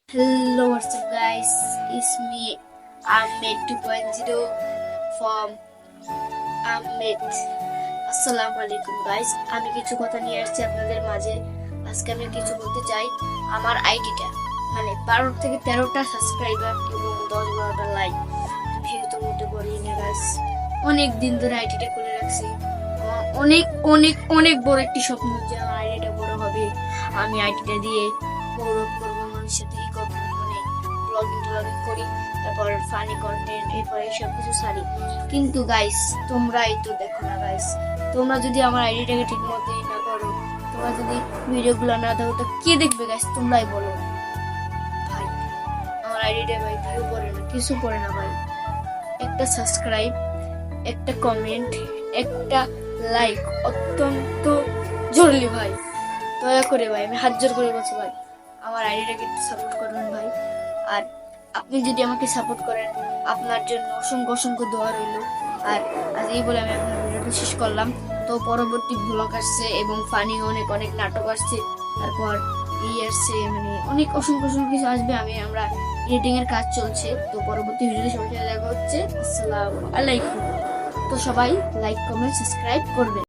Hello, what's up, guys? It's me, Ahmed 2.0 from Ahmed. আসসালামু আলাইকুম guys, আমি কিছু কথা নিয়ে আসছি আপনাদের মাঝে। আজকে আমি কিছু বলতে চাই। আমার আইডিটা মানে 12 থেকে 13টা সাবস্ক্রাইবার এবং 10-12টা লাইক সেহেতু মোটে বলি না গাইস। অনেক দিন ধরে আইডিটা খুলে রাখছি। আমার অনেক অনেক অনেক বড় একটি স্বপ্ন যে আমার আইডিটা বড় হবে, আমি আইডিটা দিয়ে গৌরব করবো, মানুষের সাথে ই করবো, মানে ব্লগিং ট্লগিং করি, তারপর ফানি কন্টেন্ট, এরপরে সব কিছু সারি। কিন্তু গাইস তোমরাই তো দেখো না গাইস, তোমরা যদি আমার আইডিটাকে ঠিক মতো না করো, তোমরা যদি ভিডিওগুলো না দেখো, তো কে দেখবে গাইস? তোমরাই বলো ভাই। আমার আইডিটা ভাই ভিউ করে না, কিছু করে না ভাই। একটা সাবস্ক্রাইব, একটা কমেন্ট, একটা লাইক অত্যন্ত জরুরি ভাই। দয়া করে ভাই, আমি হাত জোর করে বলছি ভাই, আমার আইডিটাকে একটু সাপোর্ট করবেন ভাই। আর আপনি যদি আমাকে সাপোর্ট করেন, আপনার জন্য অসংখ্য অসংখ্য দোয়া রইল। আর আজ এই বলে আমি আপনার ভিডিওটা শেষ করলাম। তো পরবর্তী ব্লগ আসছে এবং ফানি অনেক অনেক নাটক আসছে, তারপর আসছে, মানে অনেক অসংখ্য অসংখ্য কিছু আসবে। আমরা এডিটিং এর কাজ চলছে। তো পরবর্তী ভিডিওতে সবার সাথে দেখা হচ্ছে। আসসালামু আলাইকুম। তো সবাই লাইক কমেন্ট সাবস্ক্রাইব করবেন।